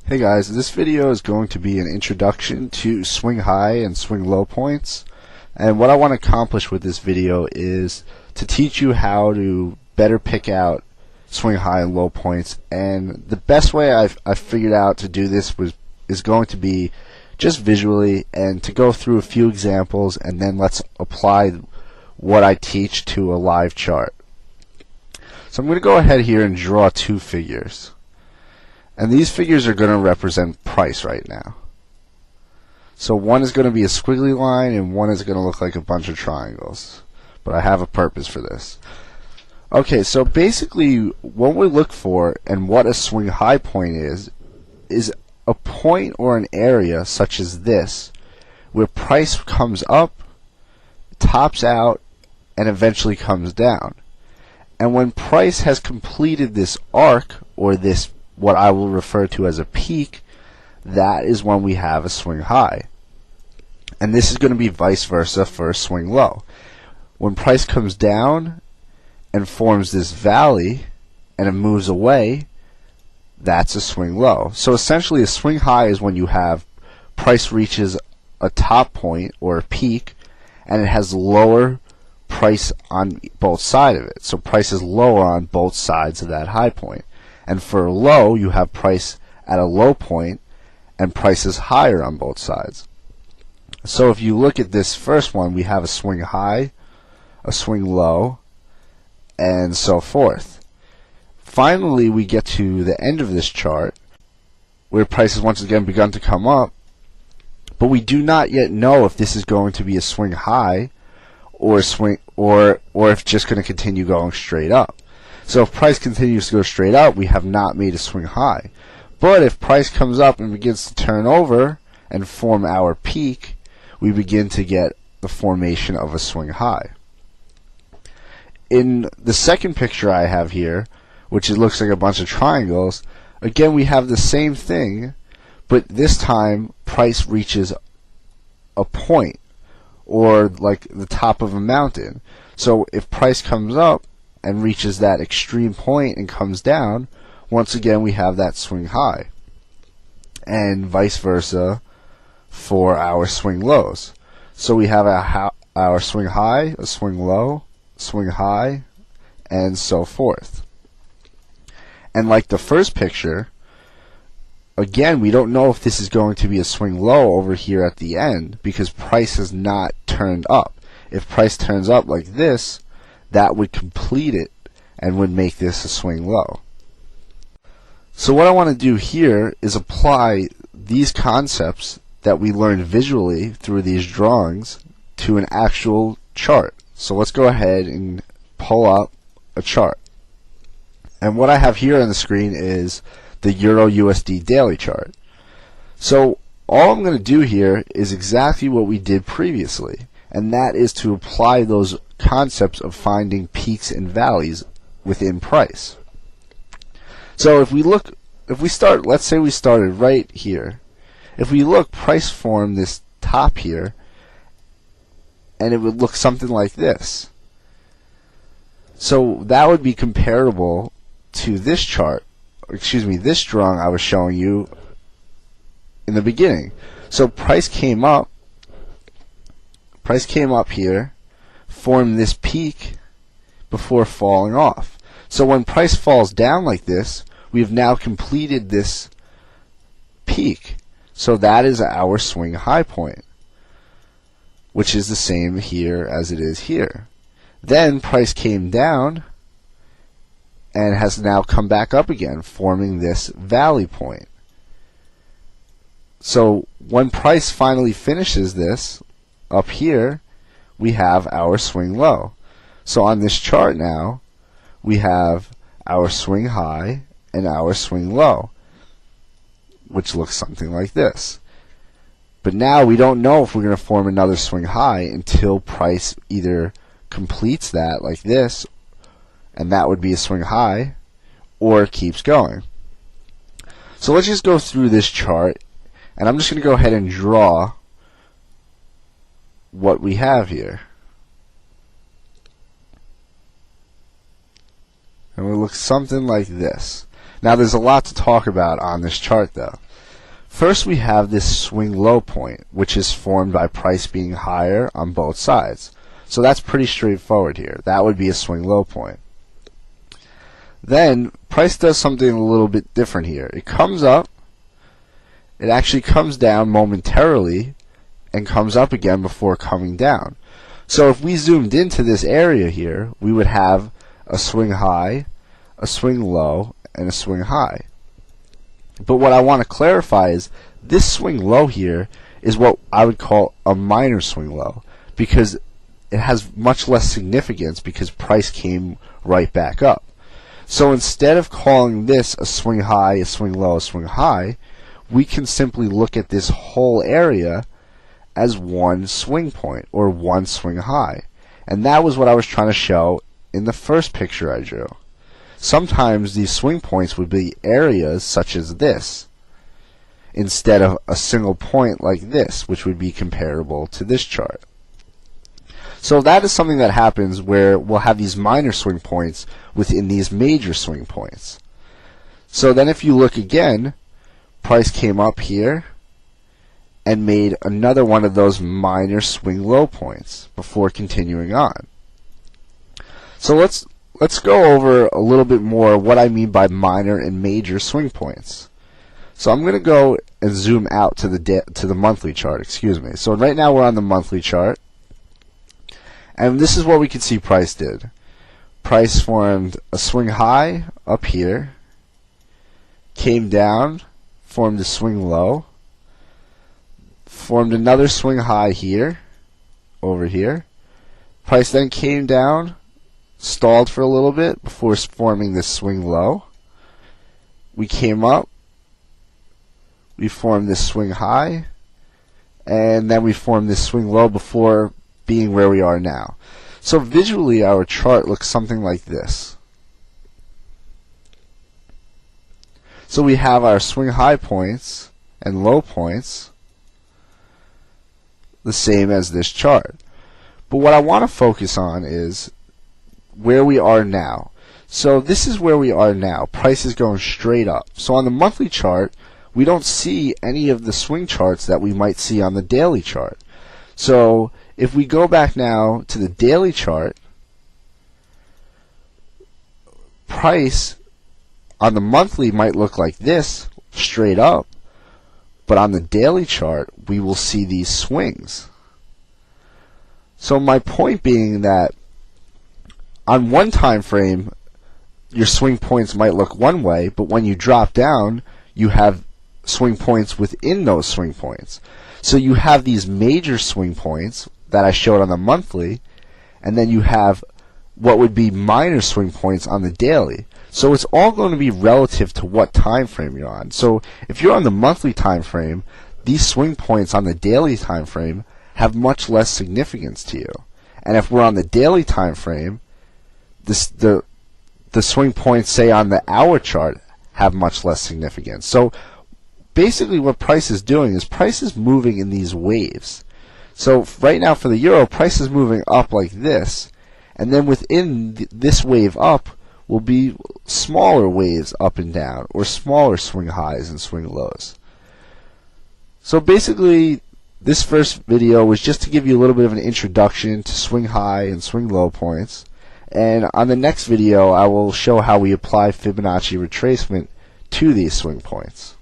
Hey guys, this video is going to be an introduction to swing high and swing low points, and what I want to accomplish with this video is to teach you how to better pick out swing high and low points. And the best way I've figured out to do this is going to be just visually, and to go through a few examples, and then let's apply what I teach to a live chart. So I'm going to go ahead here and draw two figures. And these figures are going to represent price right now. So one is going to be a squiggly line and one is going to look like a bunch of triangles. But I have a purpose for this. Okay, so basically what we look for and what a swing high point is a point or an area such as this where price comes up, tops out, and eventually comes down. And when price has completed this arc, or this what I will refer to as a peak, that is when we have a swing high. And this is going to be vice versa for a swing low. When price comes down and forms this valley and it moves away, that's a swing low. So essentially a swing high is when you have price reaches a top point or a peak and it has lower price on both sides of it. So price is lower on both sides of that high point. And for a low, you have price at a low point and price is higher on both sides. So if you look at this first one, we have a swing high, a swing low, and so forth. Finally, we get to the end of this chart where price has once again begun to come up, but we do not yet know if this is going to be a swing high or a swing or if it's just going to continue going straight up. So if price continues to go straight up, we have not made a swing high. But if price comes up and begins to turn over and form our peak, we begin to get the formation of a swing high. In the second picture I have here, which it looks like a bunch of triangles, again we have the same thing, but this time price reaches a point, or like the top of a mountain. So if price comes up and reaches that extreme point and comes down, once again we have that swing high. And vice versa for our swing lows. So we have our swing high, a swing low, swing high, and so forth. And like the first picture, again we don't know if this is going to be a swing low over here at the end because price has not turned up. If price turns up like this, that would complete it and would make this a swing low. So what I want to do here is apply these concepts that we learned visually through these drawings to an actual chart. So let's go ahead and pull up a chart. And what I have here on the screen is the Euro USD daily chart. So all I'm going to do here is exactly what we did previously, and that is to apply those concepts of finding peaks and valleys within price. So let's say we started right here. If we look, price formed this top here, and it would look something like this. So that would be comparable to this chart, this drawing I was showing you in the beginning. So price came up here, formed this peak before falling off. So when price falls down like this, we have now completed this peak. So that is our swing high point, which is the same here as it is here. Then price came down and has now come back up again, forming this valley point. So when price finally finishes this up here, we have our swing low. So on this chart now, we have our swing high and our swing low, which looks something like this. But now we don't know if we're going to form another swing high until price either completes that like this, and that would be a swing high, or keeps going. So let's just go through this chart, and I'm just going to go ahead and draw what we have here. And it will look something like this. Now there's a lot to talk about on this chart though. First, we have this swing low point, which is formed by price being higher on both sides. So that's pretty straightforward here. That would be a swing low point. Then price does something a little bit different here. It comes up, it actually comes down momentarily and comes up again before coming down. So if we zoomed into this area here, we would have a swing high, a swing low, and a swing high. But what I want to clarify is this swing low here is what I would call a minor swing low, because it has much less significance because price came right back up. So instead of calling this a swing high, a swing low, a swing high, we can simply look at this whole area as one swing point or one swing high. And that was what I was trying to show in the first picture I drew. Sometimes these swing points would be areas such as this, instead of a single point like this, which would be comparable to this chart. So that is something that happens where we'll have these minor swing points within these major swing points. So then if you look again, price came up here and made another one of those minor swing low points before continuing on. So let's go over a little bit more what I mean by minor and major swing points. So I'm going to go and zoom out to the monthly chart, excuse me. So right now we're on the monthly chart. And this is what we can see price did. Price formed a swing high up here, came down, formed a swing low, formed another swing high here, over here. Price then came down, stalled for a little bit before forming this swing low. We came up, we formed this swing high, and then we formed this swing low before being where we are now. So visually our chart looks something like this. So we have our swing high points and low points the same as this chart. But what I want to focus on is where we are now. So this is where we are now. Price is going straight up. So on the monthly chart, we don't see any of the swing charts that we might see on the daily chart. So if we go back now to the daily chart, price on the monthly might look like this, straight up, but on the daily chart we will see these swings. So my point being that on one time frame your swing points might look one way, but when you drop down you have swing points within those swing points. So you have these major swing points that I showed on the monthly, and then you have what would be minor swing points on the daily. So it's all going to be relative to what time frame you're on. So if you're on the monthly time frame, these swing points on the daily time frame have much less significance to you. And if we're on the daily time frame, the swing points, say on the hour chart, have much less significance. So basically what price is doing is price is moving in these waves. So right now for the euro, price is moving up like this, and then within this wave up will be smaller waves up and down, or smaller swing highs and swing lows. So basically this first video was just to give you a little bit of an introduction to swing high and swing low points, and on the next video I will show how we apply Fibonacci retracement to these swing points.